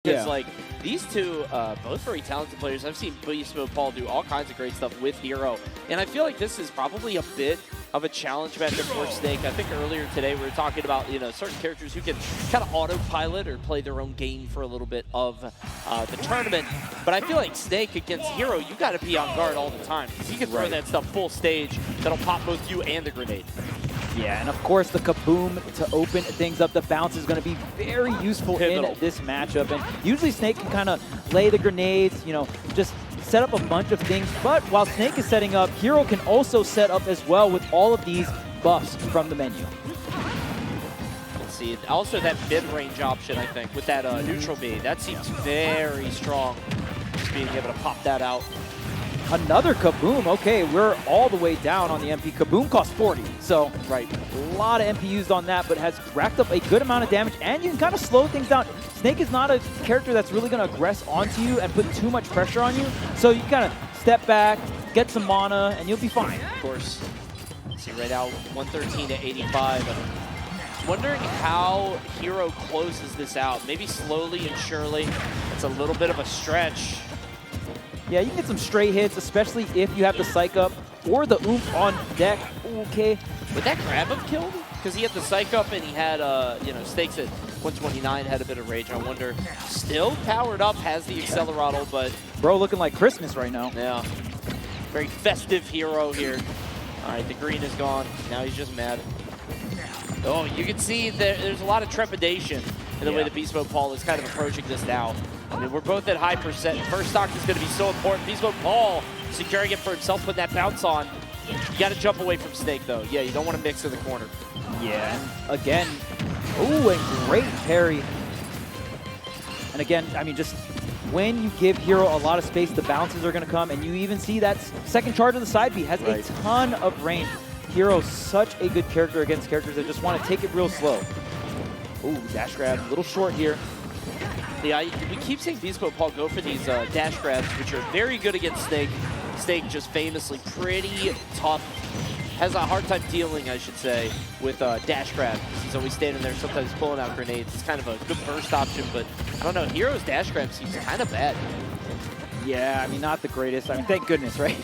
Because like these two, both very talented players. I've seen BeastModePaul do all kinds of great stuff with Hero, and I feel like this is probably a bit of a challenge matchup for Snake. I think earlier today we were talking about certain characters who can kind of autopilot or play their own game for a little bit of the tournament. But I feel like Snake against Hero, you got to be on guard all the time because he can throw that stuff full stage that'll pop both you and the grenade. Yeah, and of course the kaboom to open things up. The bounce is going to be very useful in this matchup. And usually Snake can kind of lay the grenades, just set up a bunch of things. But while Snake is setting up, Hero can also set up as well with all of these buffs from the menu. Let's see. Also that mid-range option, I think, with that neutral B, that seems very strong. Just being able to pop that out. Another kaboom. Okay, we're all the way down on the MP. Kaboom costs 40, so a lot of MP used on that, but has racked up a good amount of damage, and you can kind of slow things down. Snake is not a character that's really going to aggress onto you and put too much pressure on you, so you kind of step back, get some mana, and you'll be fine. Of course. See right now, 113 to 85. Wondering how Hero closes this out. Maybe slowly and surely. It's a little bit of a stretch. Yeah, you can get some stray hits, especially if you have the psych up or the oomph on deck. Okay. Would that grab him killed? Because he had the psych up and he had, Stakes at 129, had a bit of rage. I wonder, still powered up, has the Accelerado, but... Bro, looking like Christmas right now. Yeah. Very festive Hero here. All right, the green is gone. Now he's just mad. Oh, you can see there's a lot of trepidation in the way that BeastModePaul is kind of approaching this now. I mean, we're both at high percent. First stock is going to be so important. BeastModePaul securing it for himself, putting that bounce on. You got to jump away from Snake, though. Yeah, you don't want to mix in the corner. Yeah, and again, ooh, and great parry. And again, I mean, just when you give Hero a lot of space, the bounces are going to come, and you even see that second charge on the side B has a ton of range. Hero's such a good character against characters that just want to take it real slow. Ooh, dash grab, a little short here. Yeah, we keep seeing BeastModePaul go for these dash grabs, which are very good against Snake. Snake just famously pretty tough. Has a hard time dealing, I should say, with dash grabs. He's always standing there, sometimes pulling out grenades. It's kind of a good burst option, but I don't know. Hero's dash grab seems kind of bad. Yeah, I mean, not the greatest. I mean, thank goodness, right?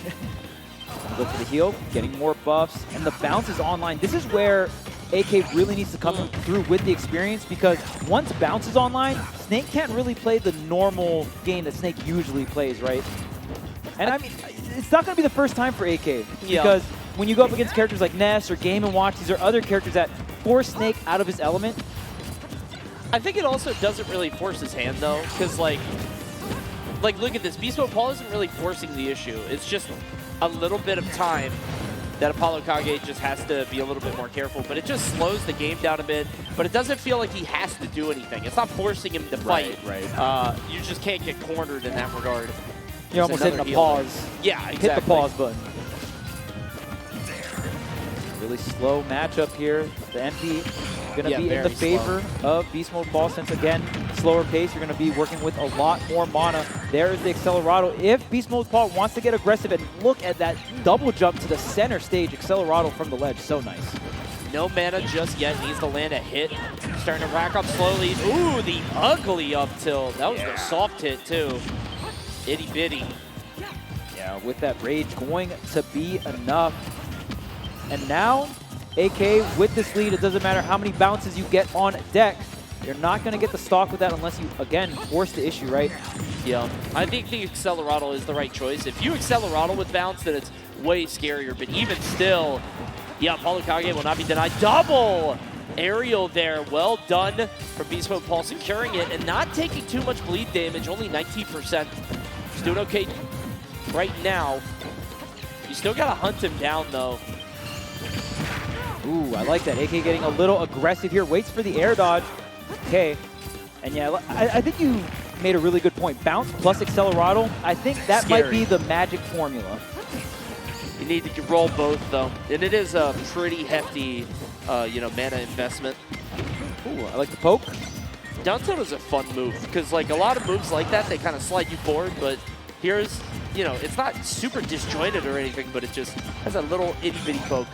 Go for the heal, getting more buffs, and the bounce is online. This is where AK really needs to come through with the experience, because once bounce is online, Snake can't really play the normal game that Snake usually plays, right? And I mean, it's not going to be the first time for AK, because when you go up against characters like Ness or Game & Watch, these are other characters that force Snake out of his element. I think it also doesn't really force his hand, though, because like look at this. BeastModePaul isn't really forcing the issue. It's just a little bit of time that ApolloKage just has to be a little bit more careful, but it just slows the game down a bit. But it doesn't feel like he has to do anything. It's not forcing him to fight. You just can't get cornered in that regard. You're almost hitting a pause. Yeah, exactly. Hit the pause button. Really slow matchup here. The MP going to be in the favor of BeastModePaul, since, again, slower pace. You're going to be working with a lot more mana. There is the Accelerado. If BeastModePaul wants to get aggressive, and look at that double jump to the center stage, Accelerado from the ledge. So nice. No mana just yet. Needs to land a hit. Starting to rack up slowly. Ooh, the ugly up tilt. That was the soft hit, too. Itty bitty. Yeah, with that rage going to be enough. And now, AK with this lead, it doesn't matter how many bounces you get on deck. You're not going to get the stock with that unless you, again, force the issue, right? Yeah, I think the Accelerado is the right choice. If you Accelerado with bounce, then it's way scarier. But even still, yeah, ApolloKage will not be denied. Double aerial there. Well done from BeastModePaul, securing it and not taking too much bleed damage, only 19%. He's doing okay right now. You still got to hunt him down, though. Ooh, I like that. AK getting a little aggressive here. Waits for the air dodge. Okay. And yeah, I think you made a really good point. Bounce plus Accelerado, I think that might be the magic formula. You need to roll both, though. And it is a pretty hefty, mana investment. Ooh, I like the poke. Down tilt is a fun move, because like a lot of moves like that, they kind of slide you forward, but here's, it's not super disjointed or anything, but it just has a little itty-bitty poke.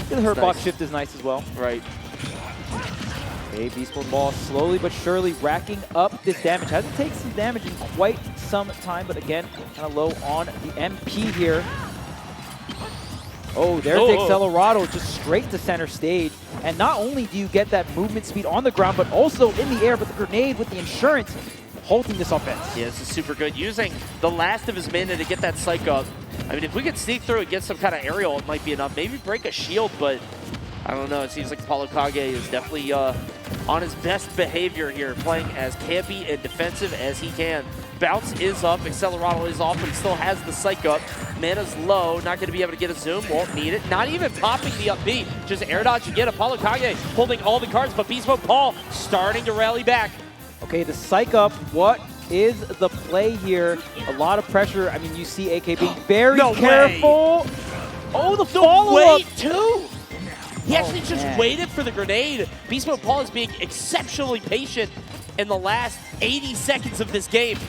The hurt box shift is nice as well. Right. Okay, BeastModePaul slowly but surely racking up this damage. Hasn't taken some damage in quite some time, but again, kind of low on the MP here. Oh, there's the Accelerado just straight to center stage. And not only do you get that movement speed on the ground, but also in the air with the grenade, with the insurance, halting this offense. Yeah, this is super good. Using the last of his mana to get that psych up. I mean, if we could sneak through and get some kind of aerial, it might be enough. Maybe break a shield, but I don't know. It seems like ApolloKage is definitely on his best behavior here, playing as campy and defensive as he can. Bounce is up, Accelerado is off, but he still has the psych up. Mana's low, not going to be able to get a zoom, won't need it. Not even popping the up B, just air dodge again. ApolloKage holding all the cards, but BeastModePaul starting to rally back. Okay, the psych up, what is the play here? A lot of pressure. I mean, you see AK being very careful. Oh, the follow-up. Wait, too. He actually just waited for the grenade. BeastModePaul is being exceptionally patient in the last 80 seconds of this game.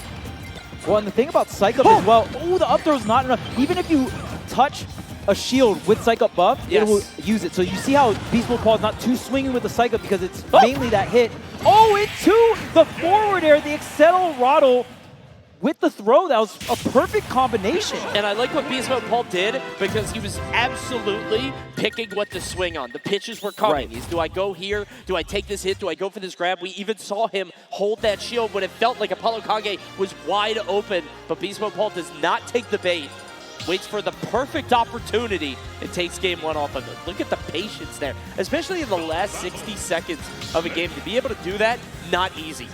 Well, and the thing about Psych Up as well, the up throw is not enough. Even if you touch a shield with Psych Up buff, it will use it. So you see how BeastModePaul is not too swinging with the Psych Up because it's mainly that hit. Oh, into the forward air, the Accelerado with the throw. That was a perfect combination. And I like what BeastModePaul did because he was absolutely picking what to swing on. The pitches were coming. He's, do I go here? Do I take this hit? Do I go for this grab? We even saw him hold that shield when it felt like ApolloKage was wide open, but BeastModePaul does not take the bait. Waits for the perfect opportunity and takes game one off of it. Look at the patience there, especially in the last 60 seconds of a game. To be able to do that, not easy.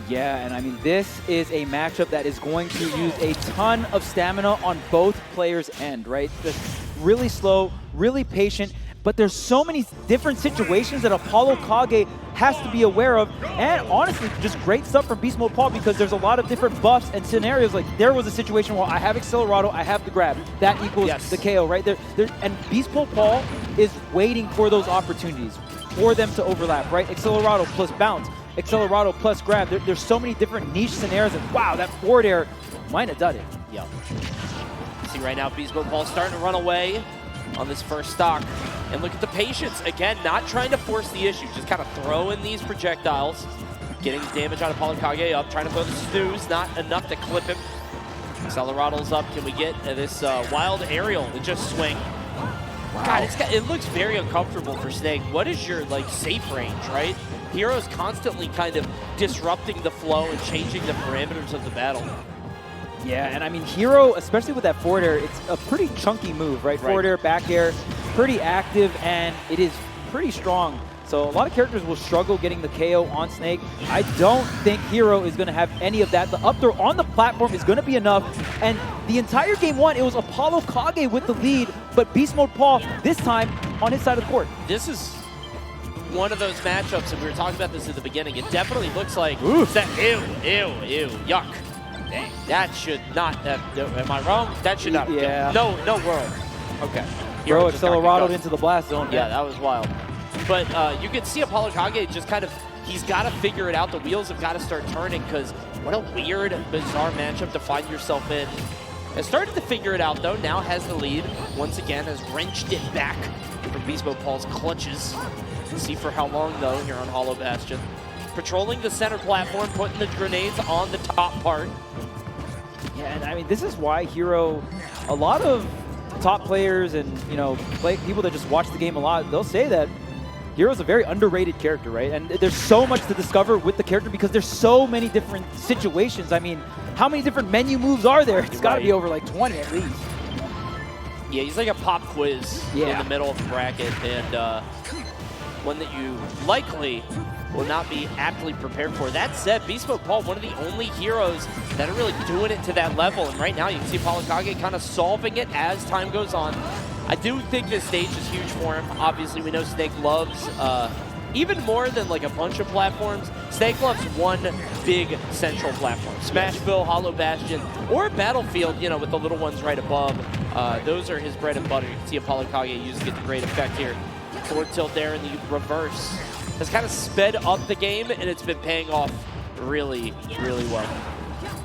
Yeah, and I mean, this is a matchup that is going to use a ton of stamina on both players' end, right? Just really slow, really patient, but there's so many different situations that ApolloKage has to be aware of, and honestly, just great stuff from BeastModePaul because there's a lot of different buffs and scenarios. Like, there was a situation where I have Accelerado, I have the grab. That equals the KO, right? And BeastModePaul is waiting for those opportunities for them to overlap, right? Accelerado plus bounce. Accelerado plus grab. There's so many different niche scenarios, and wow, that forward air might have done it. Yep. See right now, BeastModePaul starting to run away on this first stock. And look at the patience. Again, not trying to force the issue, just kind of throwing these projectiles, getting damage on ApolloKage up, trying to throw the snooze, not enough to clip him. Accelerado's up. Can we get this wild aerial to just swing? Wow. God, it looks very uncomfortable for Snake. What is your safe range, right? Hero's constantly kind of disrupting the flow and changing the parameters of the battle. Yeah, and I mean, Hero, especially with that forward air, it's a pretty chunky move, right? Forward air, back air, pretty active, and it is pretty strong. So a lot of characters will struggle getting the KO on Snake. I don't think Hero is going to have any of that. The up throw on the platform is going to be enough. And the entire game one, it was ApolloKage with the lead, but BeastModePaul this time on his side of the court. This is one of those matchups, and we were talking about this at the beginning. It definitely looks like that. Ew, yuck. Dang, that should not. Am I wrong? That should not. No world. Okay. Bro, Accelerado into the blast zone. Yeah, that was wild. But you can see ApolloKage just kind of, he's got to figure it out. The wheels have got to start turning because what a weird, bizarre matchup to find yourself in. Has started to figure it out, though. Now has the lead. Once again, has wrenched it back from BeastModePaul's clutches. See for how long, though, here on Hollow Bastion. Patrolling the center platform, putting the grenades on the top part. Yeah, and I mean, this is why Hero, a lot of top players and, people that just watch the game a lot, they'll say that Hero's a very underrated character, right? And there's so much to discover with the character because there's so many different situations. I mean, how many different menu moves are there? It's got to be over 20 at least. Yeah, he's like a pop quiz in the middle of the bracket, and one that you likely will not be aptly prepared for. That said, BeastModePaul, one of the only heroes that are really doing it to that level, and right now you can see ApolloKage kind of solving it as time goes on. I do think this stage is huge for him. Obviously, we know Snake loves, even more than a bunch of platforms, Snake loves one big central platform. Smashville, Hollow Bastion, or Battlefield, with the little ones right above. Those are his bread and butter. You can see ApolloKage using it to great effect here. Forward tilt there in the reverse has kind of sped up the game, and it's been paying off really, really well.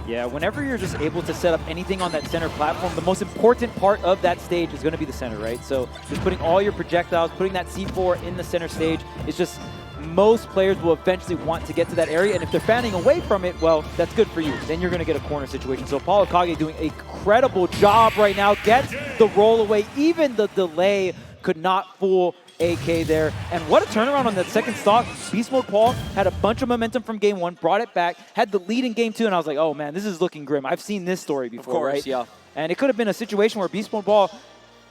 Yeah, whenever you're just able to set up anything on that center platform, the most important part of that stage is going to be the center, right? So just putting all your projectiles, putting that C4 in the center stage is just most players will eventually want to get to that area, and if they're fanning away from it, well, that's good for you. Then you're going to get a corner situation. So ApolloKage doing a incredible job right now, gets the roll away. Even the delay could not fool AK there. And what a turnaround on that second stock. BeastModePaul had a bunch of momentum from game 1, brought it back, had the lead in game 2, and I was like, oh man, this is looking grim. I've seen this story before, of course, right? Yeah. And it could have been a situation where BeastModePaul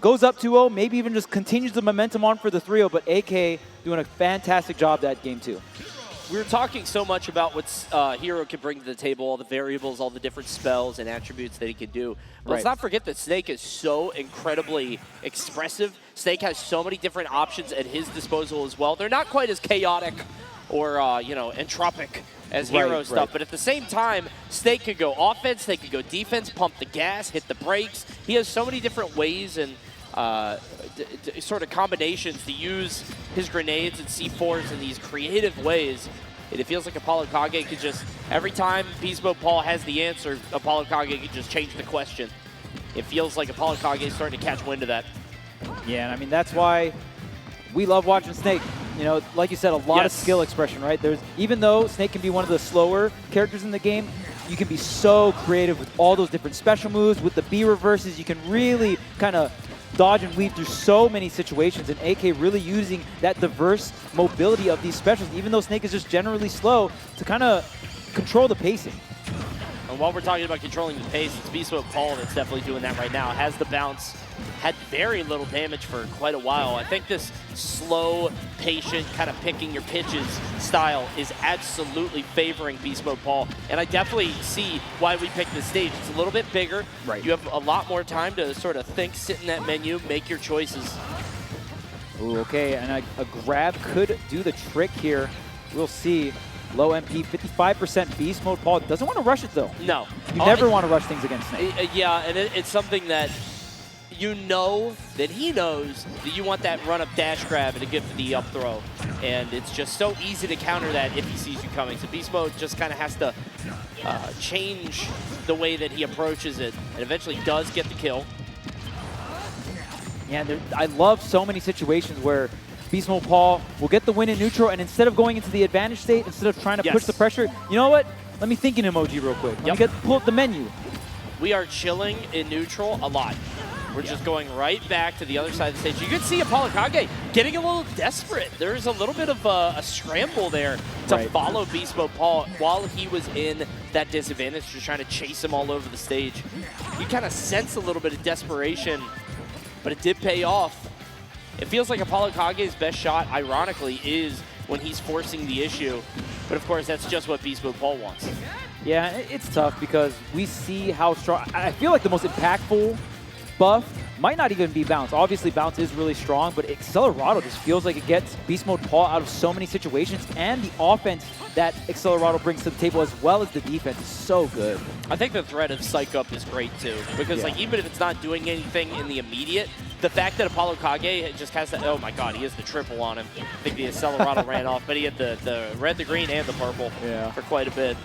goes up 2-0, maybe even just continues the momentum on for the 3-0, but AK doing a fantastic job that game 2. We were talking so much about what Hero can bring to the table, all the variables, all the different spells and attributes that he can do. But let's not forget that Snake is so incredibly expressive. Snake has so many different options at his disposal as well. They're not quite as chaotic or, you know, entropic as Hero stuff, but at the same time, Snake could go offense, they could go defense, pump the gas, hit the brakes. He has so many different ways and sort of combinations to use his grenades and C4s in these creative ways. And it feels like ApolloKage could just, every time BeastModePaul has the answer, ApolloKage could just change the question. It feels like ApolloKage is starting to catch wind of that. Yeah, and I mean, that's why we love watching Snake. You know, like you said, a lot of skill expression, right? Even though Snake can be one of the slower characters in the game, you can be so creative with all those different special moves. With the B reverses, you can really kind of dodge and weave through so many situations, and AK really using that diverse mobility of these specials, even though Snake is just generally slow, to kind of control the pacing. And while we're talking about controlling the pace, it's BeastModePaul that's definitely doing that right now. Has the bounce, had very little damage for quite a while. I think this slow, patient, kind of picking your pitches style is absolutely favoring BeastModePaul. And I definitely see why we picked this stage. It's a little bit bigger. Right. You have a lot more time to sort of think, sit in that menu, make your choices. Ooh, okay, and a grab could do the trick here. We'll see. Low MP, 55% BeastModePaul. Doesn't want to rush it, though. No. You never want to rush things against Snake. Yeah, and it's something that you know that he knows that you want that run-up dash grab and to get the up throw. And it's just so easy to counter that if he sees you coming. So Beast Mode just kind of has to change the way that he approaches it and eventually does get the kill. Yeah, I love so many situations where BeastModePaul will get the win in neutral, and instead of going into the advantage state, instead of trying to push the pressure, you know what? Let me think an emoji real quick. Let me pull up the menu. We are chilling in neutral a lot. We're just going right back to the other side of the stage. You can see ApolloKage getting a little desperate. There's a little bit of a scramble there to follow BeastModePaul while he was in that disadvantage, just trying to chase him all over the stage. You kind of sense a little bit of desperation, but it did pay off. It feels like ApolloKage's best shot, ironically, is when he's forcing the issue. But of course, that's just what BeastModePaul wants. Yeah, it's tough because we see how strong. I feel like the most impactful buff might not even be bounce. Obviously, bounce is really strong, but Accelerado just feels like it gets BeastModePaul out of so many situations, and the offense that Accelerado brings to the table as well as the defense is so good. I think the threat of Psych Up is great too, because like even if it's not doing anything in the immediate, the fact that ApolloKage just has that, oh my god, he has the triple on him. I think the Accelerado ran off, but he had the red, the green, and the purple for quite a bit.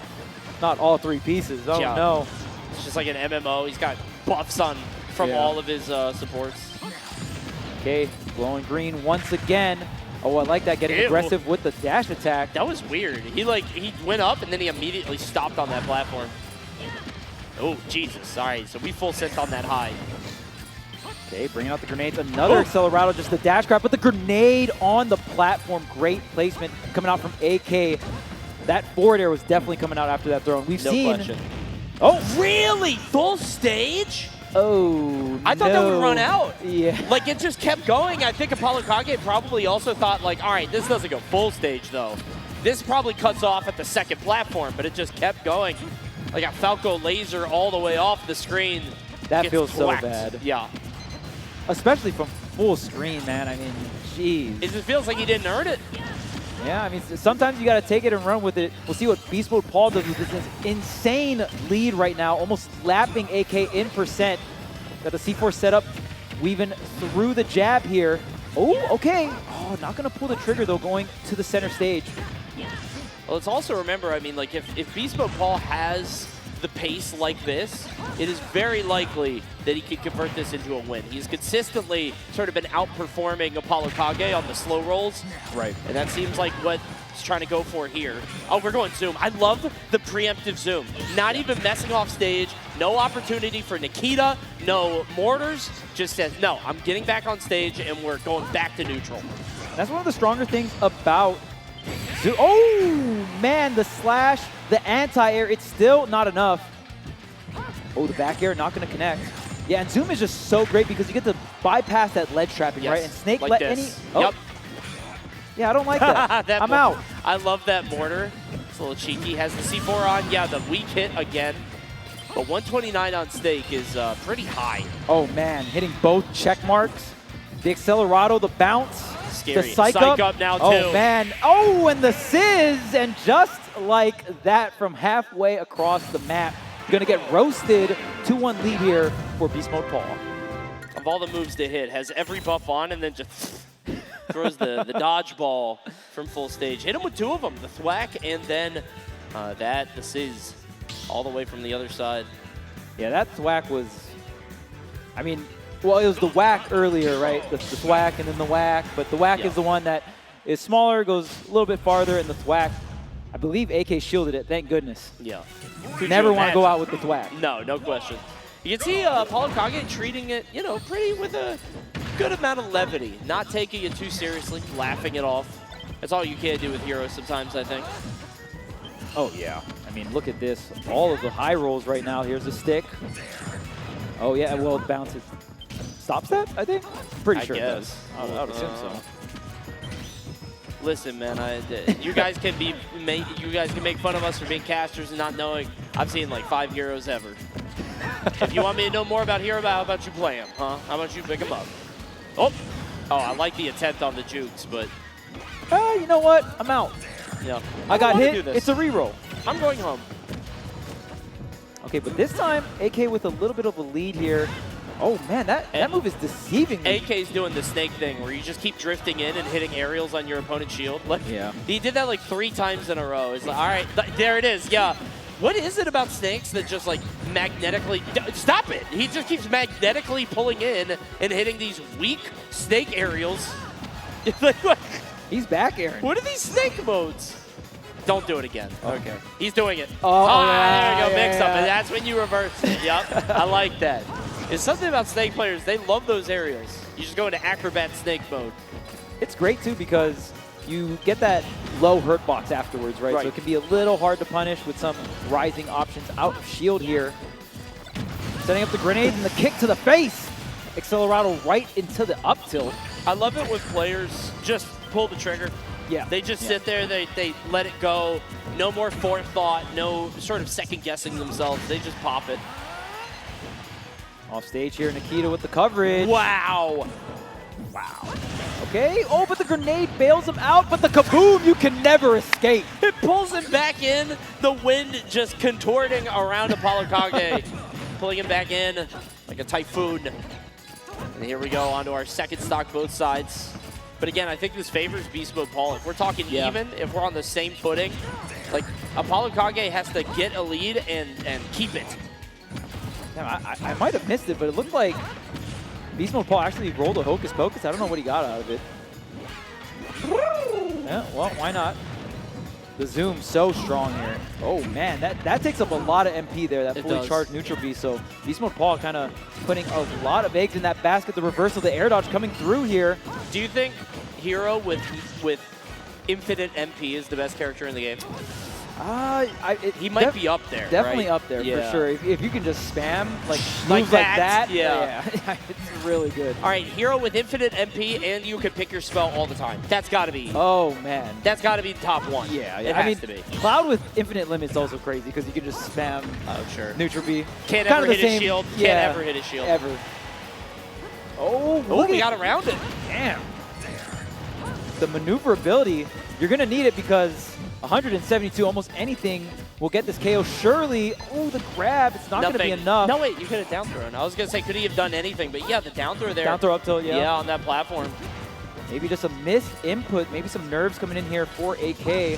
Not all three pieces, oh no. It's just like an MMO, he's got buffs on from all of his supports. Okay, glowing green once again. Oh, I like that, getting aggressive with the dash attack. That was weird. He went up and then he immediately stopped on that platform. Oh, Jesus. All right, so we full sent on that high. Okay, bringing out the grenades. Another Accelerado, just the dash grab, but the grenade on the platform. Great placement coming out from AK. That forward air was definitely coming out after that throw. And we've seen. Question. Oh, really? Full stage? Oh, I thought that would run out. Yeah. Like, it just kept going. I think ApolloKage probably also thought, like, all right, this doesn't go full stage, though. This probably cuts off at the second platform, but it just kept going. Like a Falco laser all the way off the screen. That feels so bad. Yeah. Especially from full screen, man. I mean, jeez. It just feels like he didn't earn it. Yeah, I mean, sometimes you got to take it and run with it. We'll see what BeastModePaul does with this insane lead right now, almost lapping AK in percent. Got the C4 set up, weaving through the jab here. Oh, okay. Oh, not going to pull the trigger, though, going to the center stage. Well, let's also remember, I mean, like, if BeastModePaul has the pace like this, it is very likely that he could convert this into a win. He's consistently sort of been outperforming ApolloKage on the slow rolls. Right. And that seems like what he's trying to go for here. Oh, we're going zoom. I love the preemptive zoom. Not even messing off stage. No opportunity for Nikita. No mortars. Just says, no, I'm getting back on stage and we're going back to neutral. That's one of the stronger things about Zoom. Oh, man, the slash, the anti-air, it's still not enough. Oh, the back air not going to connect. Yeah, and Zoom is just so great because you get to bypass that ledge trapping, yes, right? And Snake like let this. any... Oh. Yep. Yeah, I don't like that. I'm out. I love that mortar. It's a little cheeky. Has the C4 on. Yeah, the weak hit again. But 129 on Snake is pretty high. Oh, man, hitting both check marks. The Accelerado, the bounce. Scary. The psych up now, too. Oh, man. Oh, and the Sizz. And just like that from halfway across the map, going to get roasted. 2-1 lead here for BeastModePaul. Of all the moves to hit, has every buff on and then just throws the dodgeball from full stage. Hit him with two of them, the thwack and then the Sizz all the way from the other side. Yeah, that thwack was, I mean, well, it was the whack earlier, right? The thwack and then the whack, but the whack is the one that is smaller, goes a little bit farther, and the thwack, I believe AK shielded it, thank goodness. Yeah. Never want to go out with the thwack. No, no question. You can see ApolloKage treating it, you know, pretty with a good amount of levity, not taking it too seriously, laughing it off. That's all you can do with heroes sometimes, I think. Oh, yeah. I mean, look at this. All of the high rolls right now. Here's the stick. Oh, yeah, well, it bounces. Stops that, I think? Pretty sure it does. I would assume so. Listen, man, you guys can make fun of us for being casters and not knowing. I've seen like 5 heroes ever. If you want me to know more about hero, how about you play him, huh? How about you pick him up? Oh, I like the attempt on the jukes, but you know what? I'm out. Yeah, I got hit. It's a reroll. I'm going home. Okay, but this time AK with a little bit of a lead here. Oh man, that move is deceiving me. AK's doing the Snake thing where you just keep drifting in and hitting aerials on your opponent's shield. Like, yeah. He did that like 3 times in a row. It's like, all right, there it is. Yeah. What is it about Snakes that just like magnetically, stop it. He just keeps magnetically pulling in and hitting these weak Snake aerials. He's back airing. What are these Snake modes? Don't do it again. Okay. He's doing it. Oh, there we go, yeah, mix up. And that's when you reverse it. Yep, I like that. It's something about Snake players, they love those aerials. You just go into Acrobat Snake mode. It's great too because you get that low hurt box afterwards, right? So it can be a little hard to punish with some rising options out of shield here. Setting up the grenade and the kick to the face. Accelerado right into the up tilt. I love it when players just pull the trigger. Yeah. They just sit there, they let it go. No more forethought, no sort of second guessing themselves. They just pop it. Off stage here, Nikita with the coverage. Wow. Wow. Okay, oh, but the grenade bails him out, but the kaboom, you can never escape. It pulls him back in, the wind just contorting around ApolloKage, pulling him back in like a typhoon. And here we go, onto our second stock both sides. But again, I think this favors BeastModePaul. If we're talking even, if we're on the same footing, like ApolloKage has to get a lead and keep it. Damn, I might have missed it, but it looked like BeastModePaul actually rolled a Hocus Pocus. I don't know what he got out of it. Yeah, well, why not? The zoom so strong here. Oh man, that takes up a lot of MP there, that fully charged neutral beast. So BeastModePaul kind of putting a lot of eggs in that basket. The reversal of the air dodge coming through here. Do you think Hero with infinite MP is the best character in the game? He might be up there. Definitely right? up there for sure. If you can just spam like moves like that, yeah. It's really good. All right, Hero with infinite MP, and you can pick your spell all the time. That's got to be. Oh man, that's got to be top 1. Yeah, it has to be. Cloud with infinite limits is also crazy because you can just spam. Oh sure. Neutral B. Can't ever hit his shield. Can't ever hit his shield. Ever. Oh, we got around it. Damn. The maneuverability, you're gonna need it because 172, almost anything will get this KO. Surely, oh, the grab, it's not going to be enough. No, wait, you could have down thrown. I was going to say, could he have done anything? But yeah, the down throw there. Down throw up tilt, yeah. Yeah, on that platform. Maybe just a missed input, maybe some nerves coming in here for AK.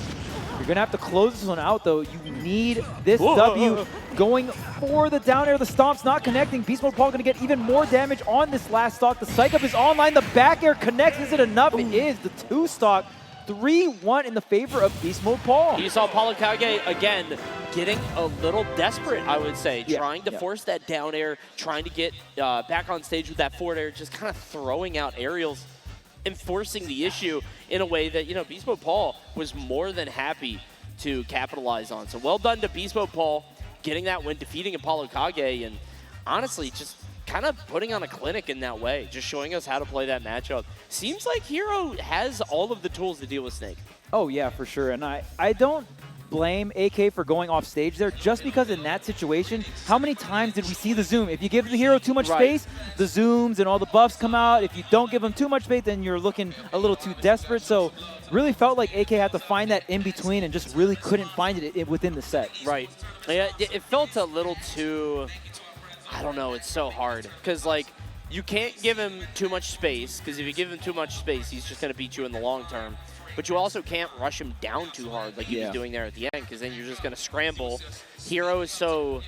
You're going to have to close this one out, though. You need this W going for the down air. The stomp's not connecting. BeastModePaul going to get even more damage on this last stock. The psych up is online. The back air connects. Is it enough? It is. The 2 stock. 3-1 in the favor of BeastModePaul. You saw ApolloKage, again, getting a little desperate, I would say, trying to force that down air, trying to get back on stage with that forward air, just kind of throwing out aerials and forcing the issue in a way that, BeastModePaul was more than happy to capitalize on. So well done to BeastModePaul getting that win, defeating ApolloKage, and honestly, just kind of putting on a clinic in that way, just showing us how to play that matchup. Seems like Hero has all of the tools to deal with Snake. Oh, yeah, for sure. And I don't blame AK for going off stage there, just because in that situation, how many times did we see the zoom? If you give the hero too much space, the zooms and all the buffs come out. If you don't give him too much space, then you're looking a little too desperate. So really felt like AK had to find that in between and just really couldn't find it within the set. Right. Yeah, it felt a little too, I don't know, it's so hard. Because, like, you can't give him too much space, because if you give him too much space, he's just going to beat you in the long term. But you also can't rush him down too hard like he was doing there at the end, because then you're just going to scramble. Hero is so